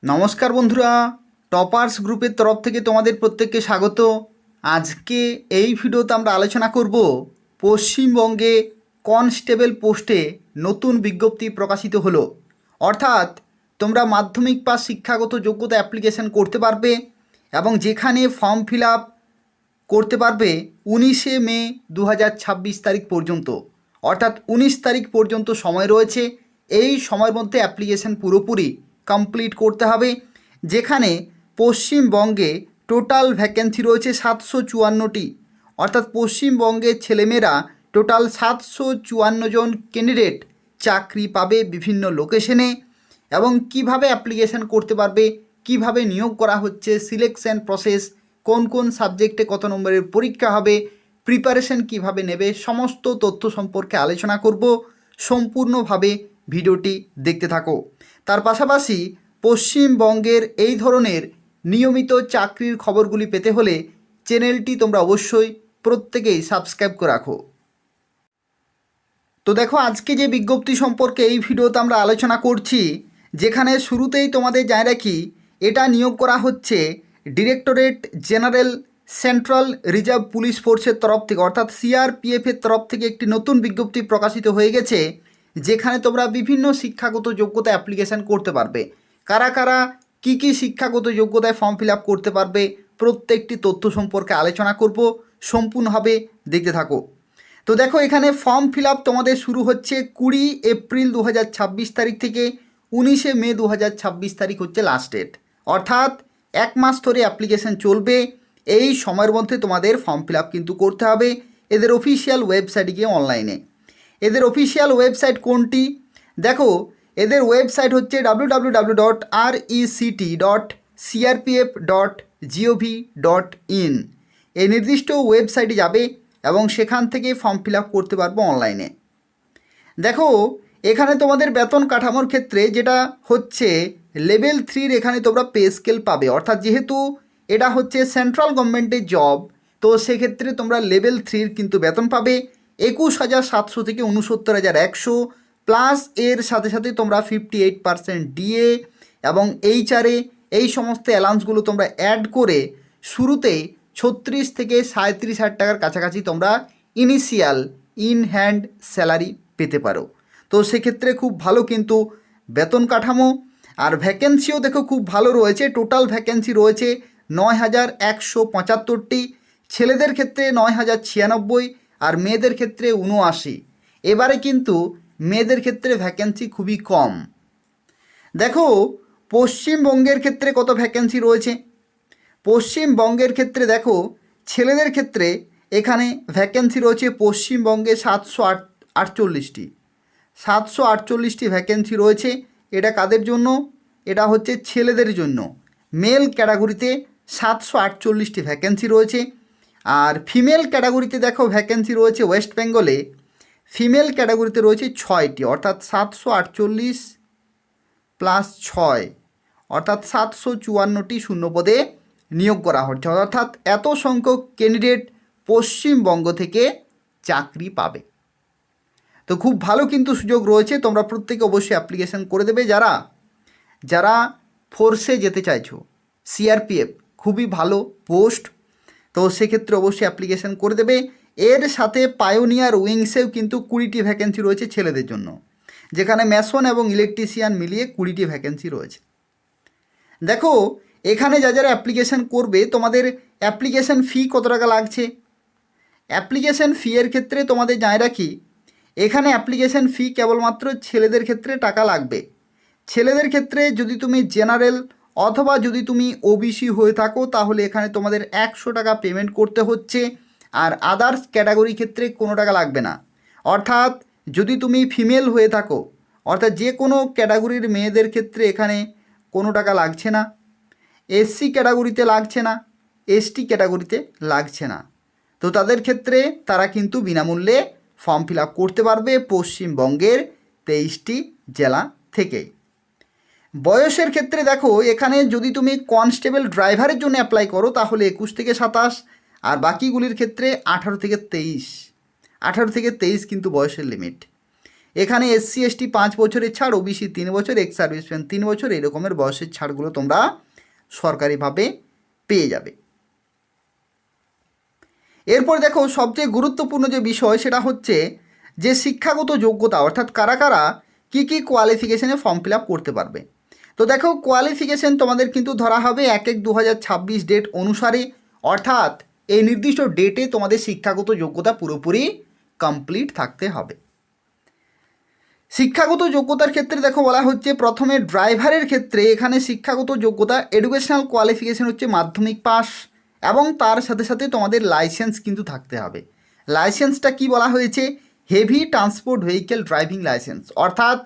নমস্কার বন্ধুরা, টপার্স গ্রুপের তরফ থেকে তোমাদের প্রত্যেককে স্বাগত। আজকে এই ভিডিওতে আমরা আলোচনা করব পশ্চিমবঙ্গে কনস্টেবল পোস্টে নতুন বিজ্ঞপ্তি প্রকাশিত হলো। অর্থাৎ তোমরা মাধ্যমিক পাস শিক্ষাগত যোগ্যতা অ্যাপ্লিকেশন করতে পারবে এবং যেখানে ফর্ম ফিল আপ করতে পারবে 19শে মে 2026 তারিখ পর্যন্ত। অর্থাৎ 19 তারিখ পর্যন্ত সময় রয়েছে। এই সময়ের মধ্যে অ্যাপ্লিকেশন পুরোপুরি কমপ্লিট করতে হবে। যেখানে পশ্চিমবঙ্গে টোটাল ভ্যাকেন্সি রয়েছে 754টি। অর্থাৎ পশ্চিমবঙ্গের ছেলেমেয়েরা টোটাল 754 জন ক্যান্ডিডেট চাকরি পাবে বিভিন্ন লোকেশনে। এবং কিভাবে অ্যাপ্লিকেশন করতে পারবে, কিভাবে নিয়োগ করা হচ্ছে, সিলেকশন প্রসেস, কোন কোন সাবজেক্টে কত নম্বরের পরীক্ষা হবে, প্রিপারেশন কিভাবে নেবে, সমস্ত তথ্য সম্পর্কে আলোচনা করব। সম্পূর্ণভাবে ভিডিওটি দেখতে থাকো। তার পাশাপাশি পশ্চিমবঙ্গের এই ধরনের নিয়মিত চাকরির খবরগুলি পেতে হলে চ্যানেলটি তোমরা অবশ্যই প্রত্যেকেই সাবস্ক্রাইব করে রাখো। তো দেখো, আজকে যে বিজ্ঞপ্তি সম্পর্কে এই ভিডিওতে আমরা আলোচনা করছি, যেখানে শুরুতেই তোমাদের জানিয়ে রাখি, এটা নিয়োগ করা হচ্ছে directorate general central reserve police ফোর্সের তরফ থেকে, অর্থাৎ সিআরপিএফের তরফ থেকে একটি নতুন বিজ্ঞপ্তি প্রকাশিত হয়ে গেছে। যেখানে তোমরা বিভিন্ন শিক্ষাগত যোগ্যতা অ্যাপ্লিকেশান করতে পারবে। কারা কারা কী কী শিক্ষাগত যোগ্যতায় ফর্ম ফিল আপ করতে পারবে, প্রত্যেকটি তথ্য সম্পর্কে আলোচনা করব। সম্পূর্ণভাবে দেখতে থাকো। তো দেখো, এখানে ফর্ম ফিল আপ তোমাদের শুরু হচ্ছে 20 এপ্রিল 2026 তারিখ থেকে 19শে মে 2026 তারিখ হচ্ছে লাস্ট ডেট। অর্থাৎ এক মাস ধরে অ্যাপ্লিকেশান চলবে। এই সময়ের মধ্যে তোমাদের ফর্ম ফিল আপ কিন্তু করতে হবে এদের অফিসিয়াল ওয়েবসাইটে গিয়ে অনলাইনে। এদের অফিসিয়াল ওয়েবসাইট কোনটি? দেখো, এদের ওয়েবসাইট হচ্ছে www.rect.crpf.gov.in। এই নির্দিষ্ট ওয়েবসাইটে যাবে এবং সেখান থেকে ফর্ম ফিল আপ করতে পারবো অনলাইনে। দেখো, এখানে তোমাদের বেতন কাঠামোর ক্ষেত্রে যেটা হচ্ছে লেভেল 3 এখানে তোমরা পে স্কেল পাবে। অর্থাৎ যেহেতু এটা হচ্ছে সেন্ট্রাল গভর্নমেন্টের জব, তো সেক্ষেত্রে তোমরা লেভেল 3 কিন্তু বেতন পাবে 21,700 থেকে 69,100, প্লাস এর সাথে সাথে তোমরা 58% ডিএ এবং এইচআরএ এই সমস্ত অ্যালাউন্সগুলো তোমরা অ্যাড করে শুরুতেই 36 থেকে 37,000 টাকার কাছাকাছি তোমরা ইনিশিয়াল ইন হ্যান্ড স্যালারি পেতে পারো। তো সেক্ষেত্রে খুব ভালো কিন্তু বেতন কাঠামো। আর ভ্যাকেন্সিও দেখো খুব ভালো রয়েছে। টোটাল ভ্যাকেন্সি রয়েছে 9,175টি। ছেলেদের ক্ষেত্রে 9,096 আর মেয়েদের ক্ষেত্রে 79। এবারে কিন্তু মেয়েদের ক্ষেত্রে ভ্যাকেন্সি খুবই কম। দেখো, পশ্চিমবঙ্গের ক্ষেত্রে কত ভ্যাকেন্সি রয়েছে। পশ্চিমবঙ্গের ক্ষেত্রে দেখো, ছেলেদের ক্ষেত্রে এখানে ভ্যাকেন্সি রয়েছে পশ্চিমবঙ্গে 748টি। 748টি ভ্যাকেন্সি রয়েছে। এটা কাদের জন্য? এটা হচ্ছে ছেলেদের জন্য। মেল ক্যাটাগরিতে 748টি ভ্যাকেন্সি রয়েছে। আর ফিমেল ক্যাটাগরিতে দেখো ভ্যাকেন্সি রয়েছে ওয়েস্ট বেঙ্গলে, ফিমেল ক্যাটাগরিতে রয়েছে 6টি। অর্থাৎ 748 প্লাস 6, অর্থাৎ 754টি শূন্যপদে নিয়োগ করা হচ্ছে। অর্থাৎ এত সংখ্যক ক্যান্ডিডেট পশ্চিমবঙ্গ থেকে চাকরি পাবে। তো খুব ভালো কিন্তু সুযোগ রয়েছে। তোমরা প্রত্যেকে অবশ্যই অ্যাপ্লিকেশান করে দেবে। যারা যারা ফোর্সে যেতে চাইছো, সিআরপিএফ খুবই ভালো পোস্ট, তো সেক্ষেত্রে অবশ্যই অ্যাপ্লিকেশান করে দেবে। এর সাথে পায়োনিয়ার উইংসেও কিন্তু 20টি ভ্যাকেন্সি রয়েছে ছেলেদের জন্য, যেখানে ম্যাসন এবং ইলেকট্রিশিয়ান মিলিয়ে 20টি ভ্যাকেন্সি রয়েছে। দেখো, এখানে যারা অ্যাপ্লিকেশান করবে, তোমাদের অ্যাপ্লিকেশান ফি কত টাকা লাগছে। অ্যাপ্লিকেশান ফি এর ক্ষেত্রে তোমাদের জানিয়ে রাখি, এখানে অ্যাপ্লিকেশান ফি কেবলমাত্র ছেলেদের ক্ষেত্রে টাকা লাগবে। ছেলেদের ক্ষেত্রে যদি তুমি জেনারেল অথবা যদি তুমি ওবিসি হয়ে থাকো, তাহলে এখানে তোমাদের 100 টাকা পেমেন্ট করতে হচ্ছে। আর আদার্স ক্যাটাগরি ক্ষেত্রে কোনো টাকা লাগবে না। অর্থাৎ যদি তুমি ফিমেল হয়ে থাকো, অর্থাৎ যে কোনো ক্যাটাগরির মেয়েদের ক্ষেত্রে এখানে কোনো টাকা লাগছে না। এসসি ক্যাটাগরিতে লাগছে না, এসটি ক্যাটাগরিতে লাগছে না। তো তাদের ক্ষেত্রে তারা কিন্তু বিনামূল্যে ফর্ম ফিল আপ করতে পারবে পশ্চিমবঙ্গের 23টি জেলা থেকেই। বয়সের ক্ষেত্রে দেখো, এখানে যদি তুমি কনস্টেবল ড্রাইভারের জন্য অ্যাপ্লাই করো তাহলে 21 থেকে 27, আর বাকিগুলির ক্ষেত্রে 18 থেকে 23। 18 থেকে 23 কিন্তু বয়সের লিমিট। এখানে SC ST 5 বছরের ছাড়, OBC 3 বছর, এক্স সার্ভিসম্যান 3 বছর, এই রকমের বয়সের ছাড়গুলো তোমরা সরকারিভাবে পেয়ে যাবে। এরপর দেখো সবচেয়ে গুরুত্বপূর্ণ যে বিষয় সেটা হচ্ছে যে শিক্ষাগত যোগ্যতা, অর্থাৎ কারা কারা কী কী কোয়ালিফিকেশানে ফর্ম ফিল আপ করতে পারবে। তো দেখো কোয়ালিফিকেশান তোমাদের কিন্তু ধরা হবে 1/1/2026 ডেট অনুসারে, অর্থাৎ এই নির্দিষ্ট ডেটে তোমাদের শিক্ষাগত যোগ্যতা পুরোপুরি কমপ্লিট থাকতে হবে। শিক্ষাগত যোগ্যতার ক্ষেত্রে দেখো বলা হচ্ছে প্রথমে ড্রাইভারের ক্ষেত্রে এখানে শিক্ষাগত যোগ্যতা এডুকেশনাল কোয়ালিফিকেশান হচ্ছে মাধ্যমিক পাস, এবং তার সাথে সাথে তোমাদের লাইসেন্স কিন্তু থাকতে হবে। লাইসেন্সটা কি বলা হয়েছে, heavy transport vehicle driving licence, অর্থাৎ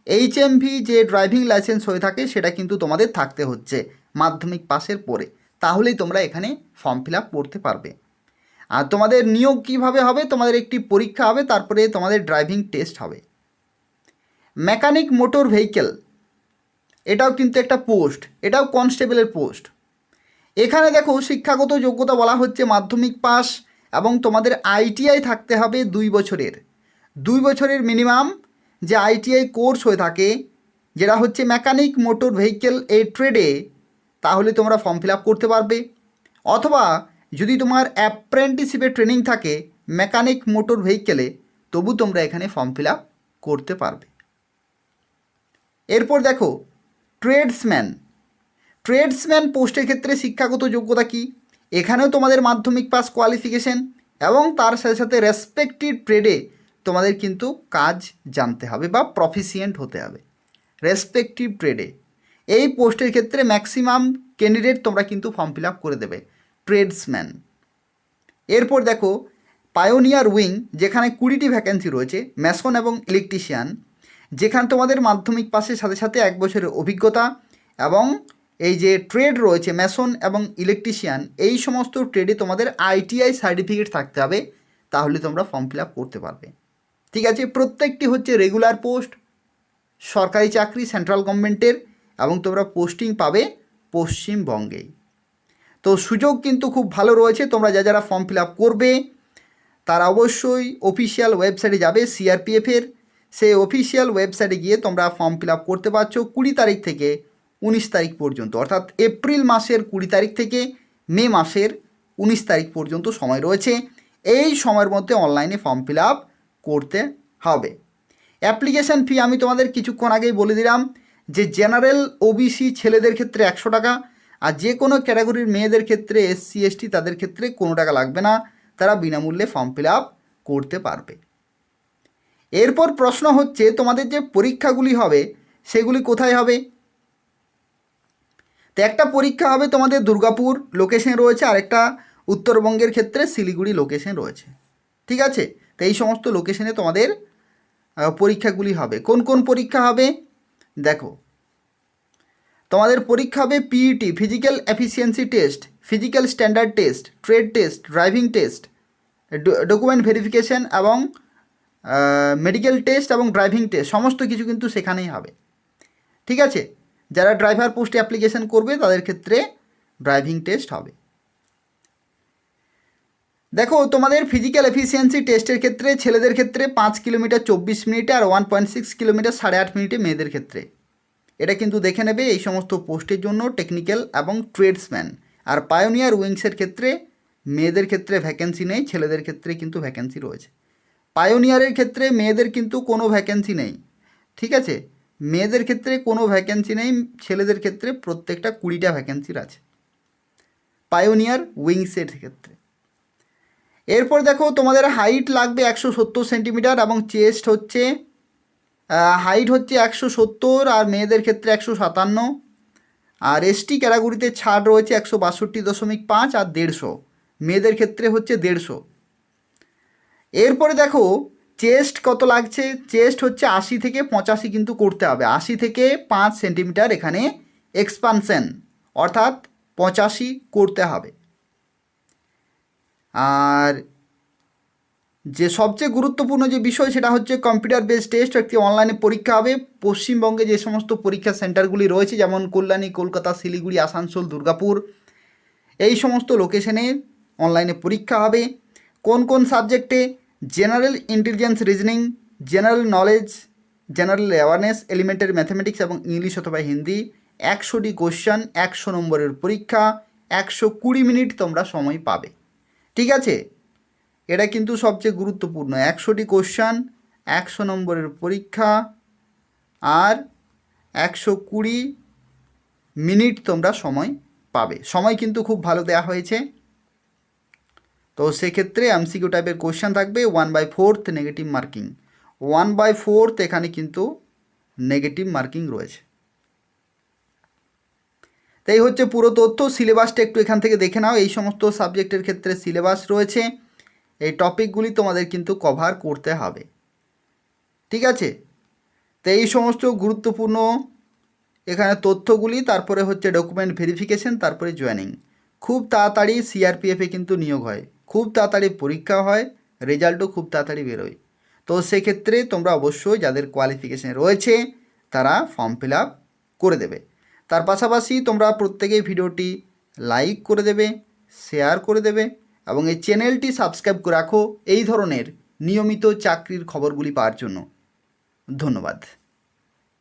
এইচএমভি যে ড্রাইভিং লাইসেন্স হয়ে থাকে সেটা কিন্তু তোমাদের থাকতে হচ্ছে মাধ্যমিক পাসের পরে, তাহলেই তোমরা এখানে ফর্ম ফিল আপ করতে পারবে। আর তোমাদের নিয়োগ কীভাবে হবে, তোমাদের একটি পরীক্ষা হবে, তারপরে তোমাদের ড্রাইভিং টেস্ট হবে। মেকানিক মোটর ভেহিকেল, এটাও কিন্তু একটা পোস্ট, এটাও কনস্টেবলের পোস্ট। এখানে দেখো শিক্ষাগত যোগ্যতা বলা হচ্ছে মাধ্যমিক পাস, এবং তোমাদের ITI থাকতে হবে 2 বছরের মিনিমাম যে ITI কোর্স হয়ে থাকে, যেটা হচ্ছে মেকানিক মোটর ভেহিকেল এই ট্রেডে, তাহলে তোমরা ফর্ম ফিল আপ করতে পারবে। অথবা যদি তোমার অ্যাপ্রেন্টিসশিপে ট্রেনিং থাকে মেকানিক মোটর ভেহিকেলে, তবু তোমরা এখানে ফর্ম ফিল আপ করতে পারবে। এরপর দেখো ট্রেডসম্যান পোস্টের ক্ষেত্রে শিক্ষাগত যোগ্যতা কি, এখানেও তোমাদের মাধ্যমিক পাস কোয়ালিফিকেশন, এবং তার সাথে সাথে রেসপেক্টিভ ট্রেডে তোমাদের কিন্তু কাজ জানতে হবে বা প্রফিসিয়েন্ট হতে হবে রেসপেক্টিভ ট্রেডে। এই পোস্টের ক্ষেত্রে ম্যাক্সিমাম ক্যান্ডিডেট তোমরা কিন্তু ফর্ম ফিল আপ করে দেবে ট্রেডসম্যান। এরপর দেখো পায়োনিয়ার উইং, যেখানে 20টি ভ্যাকেন্সি রয়েছে, মেসন এবং ইলেকট্রিশিয়ান, যেখানে তোমাদের মাধ্যমিক পাসের সাথে সাথে 1 বছরের অভিজ্ঞতা, এবং এই যে ট্রেড রয়েছে মেসন এবং ইলেকট্রিশিয়ান, এই সমস্ত ট্রেডে তোমাদের ITI সার্টিফিকেট থাকতে হবে, তাহলে তোমরা ফর্ম ফিল আপ করতে পারবে। ঠিক আছে, প্রত্যেকটি হচ্ছে রেগুলার পোস্ট, সরকারি চাকরি সেন্ট্রাল গভর্নমেন্টের, এবং তোমরা পোস্টিং পাবে পশ্চিমবঙ্গেই। তো সুযোগ কিন্তু খুব ভালো রয়েছে, তোমরা যারা ফর্ম ফিল আপ করবে তারা অবশ্যই অফিসিয়াল ওয়েবসাইটে যাবে CRPF-এর, সেই অফিসিয়াল ওয়েবসাইটে গিয়ে তোমরা ফর্ম ফিল আপ করতে পারছো 20 তারিখ থেকে 19 তারিখ পর্যন্ত, অর্থাৎ এপ্রিল মাসের 20 তারিখ থেকে মে মাসের 19 তারিখ পর্যন্ত সময় রয়েছে। এই সময়ের মধ্যে অনলাইনে ফর্ম ফিল আপ করতে হবে। অ্যাপ্লিকেশান ফি আমি তোমাদের কিছুক্ষণ আগেই বলে দিলাম যে জেনারেল OBC ছেলেদের ক্ষেত্রে 100 টাকা, আর যে কোনো ক্যাটাগরির মেয়েদের ক্ষেত্রে SC ST তাদের ক্ষেত্রে কোনো টাকা লাগবে না, তারা বিনামূল্যে ফর্ম ফিল আপ করতে পারবে। এরপর প্রশ্ন হচ্ছে তোমাদের যে পরীক্ষাগুলি হবে সেগুলি কোথায় হবে। তো একটা পরীক্ষা হবে তোমাদের দুর্গাপুর লোকেশন রয়েছে, আর একটা উত্তরবঙ্গের ক্ষেত্রে শিলিগুড়ি লোকেশন রয়েছে। ঠিক আছে, তো এই সমস্ত লোকেশনে তোমাদের পরীক্ষাগুলি হবে। কোন কোন পরীক্ষা হবে দেখো, তোমাদের পরীক্ষা হবে PET physical efficiency test, physical standard test, trade test, driving test, document verification, এবং মেডিকেল টেস্ট এবং ড্রাইভিং টেস্ট, সমস্ত কিছু কিন্তু সেখানেই হবে। ঠিক আছে, যারা ড্রাইভার পোস্টে অ্যাপ্লিকেশান করবে তাদের ক্ষেত্রে ড্রাইভিং টেস্ট হবে। দেখো তোমাদের ফিজিক্যাল এফিসিয়েন্সি টেস্টের ক্ষেত্রে ছেলেদের ক্ষেত্রে 5 কিলোমিটার 24 মিনিটে, আর 1.6 কিলোমিটার 8.5 মিনিটে মেয়েদের ক্ষেত্রে। এটা কিন্তু দেখে নেবে এই সমস্ত পোস্টের জন্য টেকনিক্যাল এবং ট্রেডসম্যান। আর পায়োনিয়ার উইংসের ক্ষেত্রে মেয়েদের ক্ষেত্রে ভ্যাকেন্সি নেই, ছেলেদের ক্ষেত্রে কিন্তু ভ্যাকেন্সি রয়েছে। পায়োনিয়ারের ক্ষেত্রে মেয়েদের কিন্তু কোনো ভ্যাকেন্সি নেই। ঠিক আছে, মেয়েদের ক্ষেত্রে কোনো ভ্যাকেন্সি নেই, ছেলেদের ক্ষেত্রে প্রত্যেকটা 20টা ভ্যাকেন্সির আছে পায়োনিয়ার উইংসের ক্ষেত্রে। এরপর দেখো তোমাদের হাইট লাগবে 170 সেন্টিমিটার, এবং চেস্ট হচ্ছে হাইট হচ্ছে 170, আর মেয়েদের ক্ষেত্রে 157, আর ST ক্যাটাগরিতে ছাড় রয়েছে 162.5 আর 150, মেয়েদের ক্ষেত্রে হচ্ছে 150। এরপরে দেখো চেস্ট কত লাগছে, চেস্ট হচ্ছে 80 থেকে 85 কিন্তু করতে হবে, 80 থেকে 5 সেন্টিমিটার এখানে এক্সপানশন, অর্থাৎ 85 করতে হবে। আর যে সবচেয়ে গুরুত্বপূর্ণ যে বিষয় সেটা হচ্ছে কম্পিউটার বেসড টেস্ট, একটি অনলাইনে পরীক্ষা হবে। পশ্চিমবঙ্গে যে সমস্ত পরীক্ষা সেন্টারগুলি রয়েছে, যেমন কল্যাণী, কলকাতা, শিলিগুড়ি, আসানসোল, দুর্গাপুর, এই সমস্ত লোকেশনে অনলাইনে পরীক্ষা হবে। কোন কোন সাবজেক্টে, general intelligence reasoning, general knowledge, general awareness elementary mathematics এবং ইংলিশ অথবা হিন্দি 100টি কোশ্চেন, 100 নম্বরের পরীক্ষা, 120 মিনিট তোমরা সময় পাবে। ঠিক আছে, এটা কিন্তু সবচেয়ে গুরুত্বপূর্ণ। 100টি কোশ্চেন, 100 নম্বরের পরীক্ষা আর 120 মিনিট তোমরা সময় পাবে। সময় কিন্তু খুব ভালো দেওয়া হয়েছে। তো সেক্ষেত্রে এমসিকিউ টাইপের কোশ্চেন থাকবে 1/4 নেগেটিভ মার্কিং। 1/4 এখানে কিন্তু নেগেটিভ মার্কিং রয়েছে। তাই হচ্ছে পুরো তথ্য। সিলেবাসটা একটু এখান থেকে দেখে নাও। এই সমস্ত সাবজেক্টের ক্ষেত্রে সিলেবাস রয়েছে, এই টপিকগুলি তোমাদের কিন্তু কভার করতে হবে। ঠিক আছে, তো এই সমস্ত গুরুত্বপূর্ণ এখানে তথ্যগুলি, তারপরে হচ্ছে ডকুমেন্ট ভেরিফিকেশন, তারপরে জয়েনিং। খুব তাড়াতাড়ি সিআরপিএফে কিন্তু নিয়োগ হয়, খুব তাড়াতাড়ি পরীক্ষা হয়, রেজাল্টও খুব তাড়াতাড়ি বেরোয়। তো সেক্ষেত্রে তোমরা অবশ্যই যাদের কোয়ালিফিকেশান রয়েছে তারা ফর্ম ফিল আপ করে দেবে। তার পাশাপাশি তোমরা প্রত্যেকেই ভিডিওটি লাইক করে দেবে, শেয়ার করে দেবে এবং এই চ্যানেলটি সাবস্ক্রাইব করে রাখো এই ধরনের নিয়মিত চাকরির খবরগুলি পাওয়ার জন্য। ধন্যবাদ।